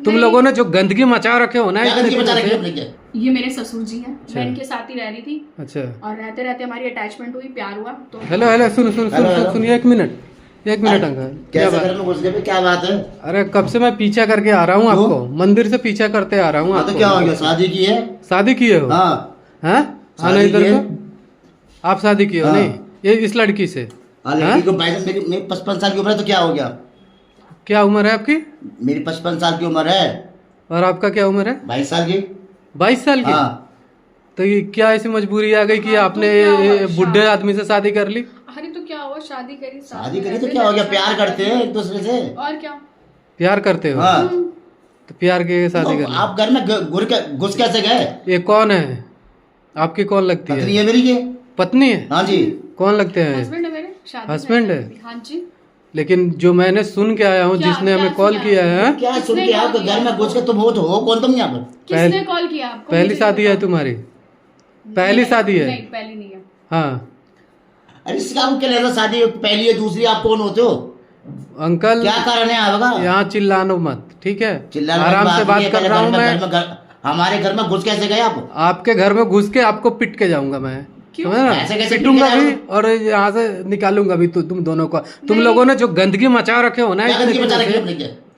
तुम लोगों ने जो गंदगी मचा रखे हो ना, ये मेरे ससुर जी हैं। मैं इनके साथ ही रह रही थी। अच्छा। और रहते रहते हमारी अटैचमेंट हुई, प्यार हुआ तो। हेलो हेलो, सुन एक मिनट अंकल, क्या बात है? अरे कब से मैं पीछा करके आ रहा हूँ आपको, मंदिर से पीछा करते आ रहा हूँ आपको। तो क्या हो गया? शादी की है? शादी किए हो? हाँ। हैं? आना इधर को। आप शादी किए हो? नहीं, ये इस लड़की से। लड़की को मेरी 55 साल की उम्र है, तो क्या हो गया? क्या उम्र है आपकी? मेरी 55 साल की उम्र है। और आपका क्या उम्र है? 22 साल की। 22 साल की? हाँ। तो ये क्या ऐसी मजबूरी आ गई कि आपने बुढ़े आदमी से शादी कर ली? अरे तो क्या हुआ, शादी करी तो क्या हो गया? प्यार करते हैं एक दूसरे से। और क्या? प्यार करते हो? हाँ। तो प्यार के शादी कर ली। आप घर में घुस कैसे गए? ये कौन है? आपकी कौन लगती है? पत्नी है मेरी के। पत्नी है? हाँ जी। कौन लगते हैं? हस्बैंड है मेरे। हस्बैंड है? हाँ जी। लेकिन जो मैंने सुन के आया हूँ, जिसने हमें कॉल किया है। क्या सुन के आओ? घर में घुस के तुम हो कौन? तुम यहाँ पर किसने कॉल किया आपको? पहली शादी है तुम्हारी? पहली शादी है? नहीं, पहली नहीं है। हाँ। अरे इसका क्या लेना? शादी पहली है, दूसरी आप कौन होते हो? अंकल क्या कारण है आपका? यहाँ चिल्लानो मत, ठीक है? चिल्लाने आराम से बात कर रहा हूँ मैं। हमारे घर में घुस कैसे गए आप? आपके घर में घुस के आपको पिट के जाऊंगा मैं। क्यों? ऐसे कैसे पिटूंगा पिट के भी और यहाँ से निकालूंगा भी तुम दोनों को। तुम लोगों ने जो गंदगी मचा रखे हो ना,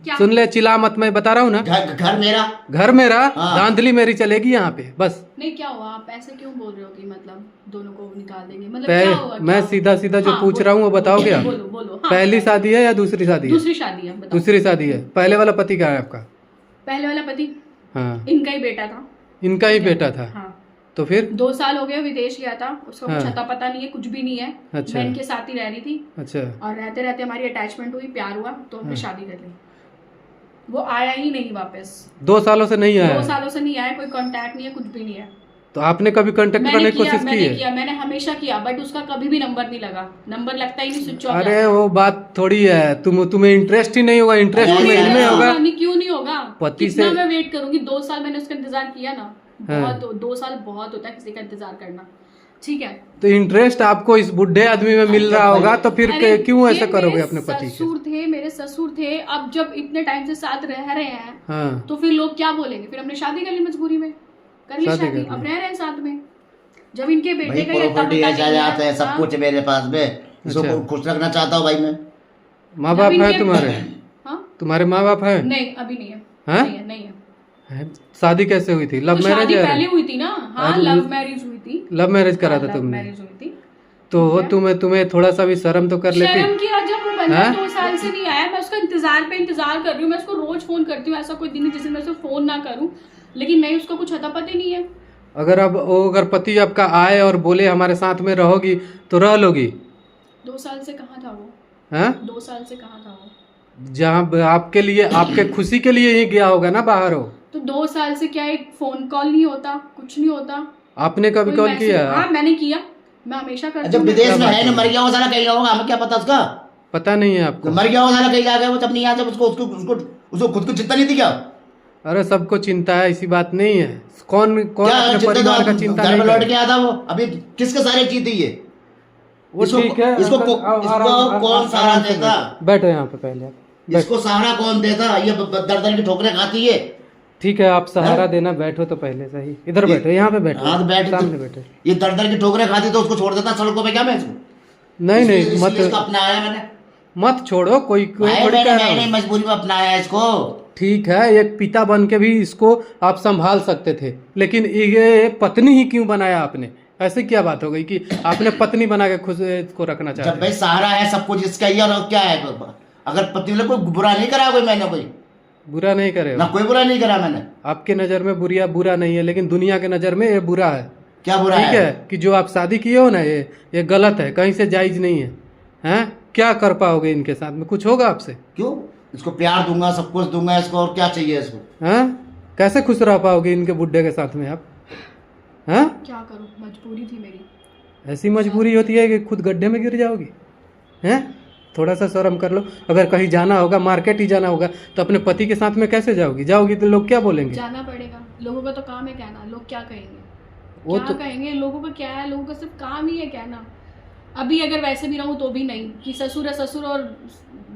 सुन ले, चिल्ला मत, मैं बता रहा हूँ ना। घर मेरा हाँ। धांधली मेरी चलेगी यहाँ पे, बस। नहीं, क्या हुआ? आप ऐसे क्यों बोल रहे हो कि मतलब दोनों को निकाल देंगे? मतलब क्या हुआ? मैं सीधा जो पूछ रहा हूँ वो बताओ क्या? बोलो। पहली शादी है या दूसरी शादी है? दूसरी शादी है। दूसरी शादी है। पहले वाला पति कहाँ है आपका? पहले वाला पति हाँ, इनका ही बेटा था। इनका ही बेटा था? हाँ। तो फिर 2 साल हो गए विदेश गया था, उसका कुछ हाँ। अता पता नहीं है, कुछ भी नहीं है। अच्छा। मैं इनके साथ ही रह रही थी। अच्छा। और रहते रहते हमारी अटैचमेंट हुई, प्यार हुआ तो हमने शादी कर ली। वो आया ही नहीं वापस। 2 सालों से नहीं आया? 2 सालों से नहीं आया, कोई कांटेक्ट नहीं है, कुछ भी नहीं है। तो आपने कभी कांटेक्ट करने की कोशिश की है? मैंने हमेशा किया, बट उसका कभी भी नंबर नहीं लगा। नंबर लगता ही नहीं, स्विच ऑफ। अरे वो बात थोड़ी है, तुम्हें इंटरेस्ट ही नहीं होगा। इंटरेस्ट तुम्हें इनमें होगा। क्यों नहीं होगा? पति कितना से मैं वेट करूंगी? 2 साल मैंने उसका इंतजार किया ना। हाँ। बहुत 2 साल बहुत होता है किसी का इंतजार करना, ठीक है? तो इंटरेस्ट आपको इस बुढ़े आदमी में मिल रहा होगा, तो फिर क्यों ऐसा करोगे अपने पति के? मेरे ससुर थे। अब जब इतने टाइम से साथ रह रहे हैं, हाँ। तो फिर लोग क्या बोलेंगे? फिर हमने शादी कर ली मजबूरी में, कर ली शादी। अब रह रहे हैं साथ में। जब इनके बेटे का प्रॉपर्टी है, सब कुछ मेरे पास में। इसको खुश रखना चाहता हूँ भाई मैं। माँ बाप है तुम्हारे? हाँ? तुम्हारे माँ बाप है? नहीं, अभी नहीं है। हाँ? नहीं है। शादी कैसे हुई थी? Love marriage? शादी पहले हुई थी ना। हाँ, लव मैरिज हुई थी। लव मैरिज करा था तुमने? मैरिज हुई थी। तो तुम्हें थोड़ा सा भी शर्म तो कर लेती? शर्म किया जब वो बंदा 2 साल से नहीं आया। मैं उसका इंतजार कर रही हूँ। मैं उसको रोज फोन करती हूँ, ऐसा कोई दिन नहीं जिसमें मैं उसको फोन ना करूँ। लेकिन नहीं, उसको कुछ अता पता नहीं है। अगर पति आपका आए और बोले हमारे साथ में रहोगी तो रह लोगी? 2 साल से कहाँ था वो? हैं? 2 साल से कहाँ था वो? जहाँ आपके लिए, आपके खुशी के लिए ही गया होगा ना बाहर हो। तो 2 साल से क्या एक फोन कॉल नहीं होता? कुछ नहीं होता? आपने कभी कॉल किया? हाँ, मैंने किया। मैं हमेशा करती हूँ। जब विदेश में है ना, मर गया वो साला, कहीं होगा, हमें क्या पता उसका? पता नहीं है आपको? मर गया वो साला, कहीं आ गया वो। जब नहीं आया, जब उसको खुद को चिंता नहीं थी क्या? अरे सबको चिंता है, ऐसी बात नहीं है। कौन अपने परिवार का चिंता नहीं? लौट के आया था वो। अभी किसके सारे जीत है? वो ठीक है। इसको कौन सहारा देता? बैठो यहाँ पे पहले। इसको सहारा कौन देता? ये दर की ठोकरें खाती है। ठीक है, आप सहारा देना। बैठो तो पहले सही, इधर बैठो, यहाँ पे बैठो। हाँ, बैठ सामने बैठो। ये दर की ठोकरें खाती तो उसको छोड़ देता सड़कों पे क्या मैं इसको? नहीं मत अपनाया मैंने। मत छोड़ो, कोई थोड़ी कह रहा है। मजबूरी में अपनाया इसको। ठीक है, एक पिता बन के भी इसको आप संभाल सकते थे, लेकिन ये पत्नी ही क्यों बनाया आपने? ऐसे क्या बात हो गई कि आपने पत्नी बना के खुद इसको रखना चाहते? जब भाई सहारा है सब कुछ इसका ही, और क्या है? अगर पति ने कोई बुरा नहीं करा, मैंने कोई बुरा नहीं करे ना, कोई बुरा नहीं करा मैंने। आपके नजर में बुरा नहीं है, लेकिन दुनिया के नजर में ये बुरा है। क्या बुरा है? ठीक है कि जो आप शादी किए हो ना, ये गलत है, कहीं से जायज नहीं है। हैं? क्या कर पाओगे इनके साथ में? कुछ होगा आपसे? क्यों? इसको प्यार दूंगा, सब कुछ दूंगा इसको, और क्या चाहिए इसको? हैं? कैसे खुश रह पाओगे इनके बुड्ढे के साथ में आप? हैं? क्या करूं, मजबूरी थी मेरी। ऐसी मजबूरी होती है कि खुद गड्ढे में गिर जाओगी? हैं? थोड़ा सा शर्म कर लो। अगर कहीं जाना होगा, मार्केट ही जाना होगा, तो अपने पति के साथ में कैसे जाओगी तो लोग क्या बोलेंगे? जाना पड़ेगा। लोगों का तो काम है कहना, लोग क्या कहेंगे? वो क्या तो कहेंगे? लोगों का क्या है? लोगों का सिर्फ काम ही है कहना। अभी अगर वैसे भी रहूं तो भी नहीं, कि ससुर है ससुर और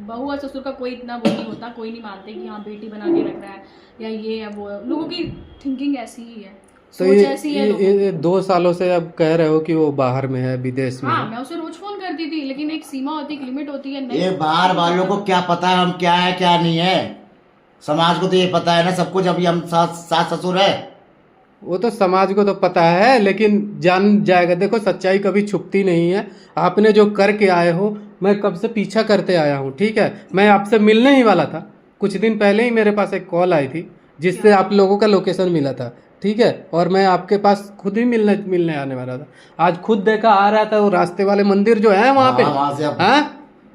बहू और ससुर का कोई इतना वो नहीं होता, कोई नहीं मानते कि हाँ बेटी बना के रख रहा है या ये है वो है। लोगों की थिंकिंग ऐसी ही है, तो सोच ऐसी है लोगों की। ये 2 सालों से अब कह रहे हो कि वो बाहर में है, विदेश में हाँ है। मैं उसे रोज फोन करती थी, लेकिन एक सीमा होती है, एक लिमिट होती है। नहीं ये बाहर वालों को क्या पता है हम क्या है क्या नहीं है, समाज को तो ये पता है ना सब कुछ। अभी हम सास ससुर है, वो तो समाज को तो पता है, लेकिन जान जाएगा। देखो सच्चाई कभी छुपती नहीं है। आपने जो करके आए हो, मैं कब से पीछा करते आया हूँ, ठीक है। मैं आपसे मिलने ही वाला था, कुछ दिन पहले ही मेरे पास एक कॉल आई थी जिससे आप लोगों का लोकेशन मिला था, ठीक है। और मैं आपके पास खुद ही मिलने आने वाला था। आज खुद देखा आ रहा था, वो रास्ते वाले मंदिर जो है वहाँ पे, वहाँ से अब- हाँ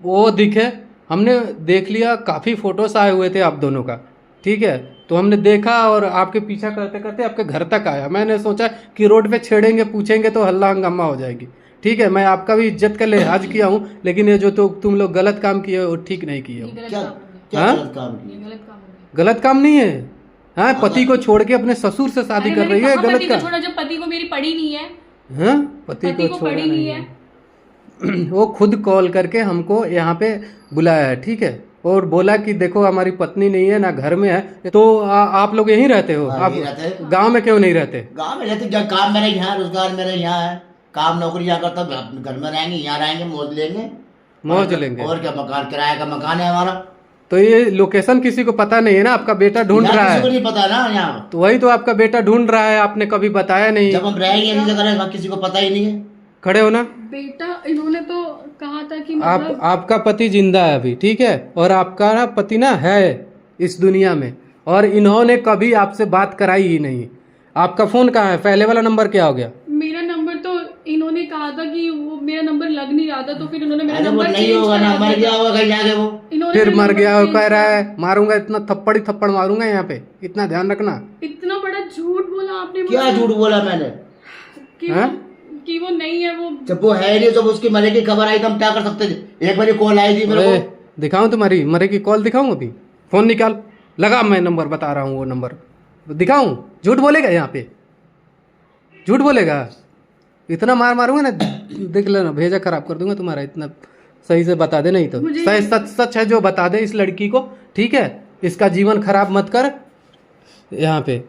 वो दिखे, हमने देख लिया। काफ़ी फोटोस आए हुए थे आप दोनों का, ठीक है। तो हमने देखा और आपके पीछा करते करते आपके घर तक आया। मैंने सोचा कि रोड पे छेड़ेंगे पूछेंगे तो हल्ला हंगामा हो जाएगी, ठीक है। मैं आपका भी इज्जत का लिहाज किया हूँ, लेकिन ये जो तो तुम लोग गलत काम किए हो, ठीक नहीं किए हो। ये गलत क्या काम हो गया, क्या हाँ? गलत काम ये किया? गलत काम हो गया। गलत काम नहीं है, हाँ। पति को छोड़ के अपने ससुर से शादी अरे कर मैंने रही है, कहाँ गलत पति को काम। छोड़ा जब पति को मेरी पड़ी नहीं है, हाँ, पति पति को को छोड़ा पड़ी नहीं नहीं है। है। वो खुद कॉल करके हमको यहाँ पे बुलाया है, ठीक है। और बोला कि देखो हमारी पत्नी नहीं है ना, घर में है। तो आप लोग यहीं रहते हो? हाँ, आप यहीं रहते हैं। गांव में क्यों नहीं रहते? गाँव में रहते क्या, काम मेरा यहाँ, रोजगार मेरा यहाँ है, काम नौकरी यहाँ करता, घर में रहेंगे, यहाँ रहेंगे, मौज लेंगे। मौज लेंगे। और क्या, मकान किराए का मकान है हमारा। तो ये लोकेशन किसी को पता नहीं है ना, आपका बेटा ढूंढ यहाँ रहा किसी को है। नहीं पता ना यहाँ। तो वही तो आपका बेटा ढूंढ रहा है, आपने कभी बताया नहीं। जब हम रहेंगे नहीं जगह रहेगा, किसी को पता ही नहीं है। खड़े हो ना। बेटा इन्होंने तो कहा था कि आप मतलब आपका पति जिंदा है अभी, ठीक है। और आपका ना पति ना है इस दुनिया में, और इन्होंने कभी आपसे बात कराई ही नहीं। आपका फोन कहाँ है? पहले वाला नंबर क्या हो गया? मेरा नंबर तो इन्होंने कहा था कि वो मेरा नंबर लग नहीं रहा था, तो फिर उन्होंने मेरा अरे वो नंबर नहीं चेंज होगा ना, करा मर दिया। गया होगा कहीं जाके वो। इन्होंने फिर मेरा मर नंबर गया हो चेंज कह रहा करा। है, मारूंगा इतना थप्पड़ मारूंगा यहाँ पे, इतना ध्यान रखना। इतना बड़ा झूठ बोला आपने क्या मुझसे झूठ बोला मैंने? कि हाँ? कि वो नहीं है वो। जब वो है नहीं, जब उसकी मरे की खबर आई तो हम क्या कर सकते थे? एक बार कॉल आई थी मेरे अरे को। दिखाऊं तुम्हारी मरे की कॉल दिखाऊं? अभी फोन निकाल, लगा। मैं नंबर बता रहा हूँ, वो नंबर दिखाऊं? झूठ बोलेगा यहाँ पे? झूठ बोलेगा? इतना मारूंगा ना, देख लेना, भेजा खराब कर दूंगा तुम्हारा। इतना सही से बता दे, नहीं तो मुझे- सही सच है जो बता दे इस लड़की को, ठीक है। इसका जीवन खराब मत कर। यहाँ पे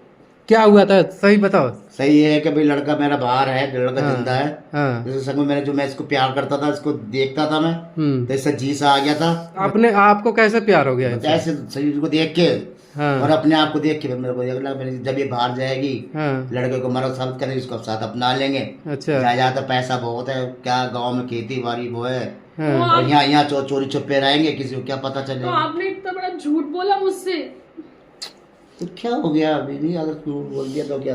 क्या हुआ था सही बताओ। सही है कि भाई लड़का मेरा बाहर है, लड़का हाँ। जिंदा है। हाँ। जैसे संग में मैं इसको प्यार करता था, इसको देखता था मैं, तो इससे जी सा आ गया था। आपने आपको कैसे प्यार हो गया इनसे? जैसे शरीर को देख के हाँ। और अपने आप को देख के फिर मेरे को लगा मैंने जब ये बाहर जाएगी, हाँ। लड़के को मर्द साबित करेंगे, इसको साथ अपना लेंगे। अच्छा। जहाँ तो पैसा बहुत है, क्या गांव में खेती बाड़ी वो है, हाँ। तो और यहाँ चोरी छुपे रहेंगे, किसी को क्या पता तो चलेगा। आपने इतना बड़ा झूठ बोला मुझसे। तो क्या हो गया दीदी, अगर झूठ बोल दिया तो क्या,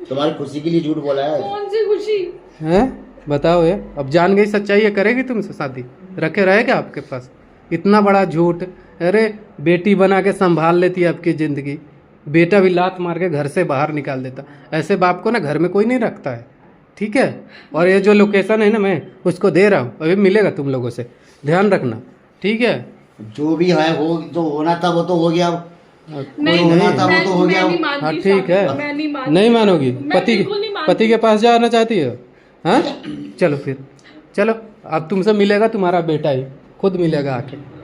तुम्हारी खुशी के लिए झूठ बोला है? कौन सी खुशी? हैं? बताओ ये, अब जान गई सच्चाई, ये करेगी तुमसे शादी? रखे रहेगा आपके पास इतना बड़ा झूठ? अरे बेटी बना के संभाल लेती है आपकी ज़िंदगी, बेटा भी लात मार के घर से बाहर निकाल देता। ऐसे बाप को ना घर में कोई नहीं रखता है, ठीक है। और ये जो लोकेशन है ना, मैं उसको दे रहा हूँ, अभी मिलेगा तुम लोगों से, ध्यान रखना, ठीक है। जो भी है हो, जो होना था वो तो हो गया। नहीं होना था वो तो हो गया। मैं नहीं मानती हाँ ठीक है, मैं नहीं मानती। नहीं मानोगी? मैं बिल्कुल नहीं मानती। पति के पास जाना चाहती हो? हाँ चलो फिर, चलो अब तुमसे मिलेगा तुम्हारा बेटा ही, खुद मिलेगा आके।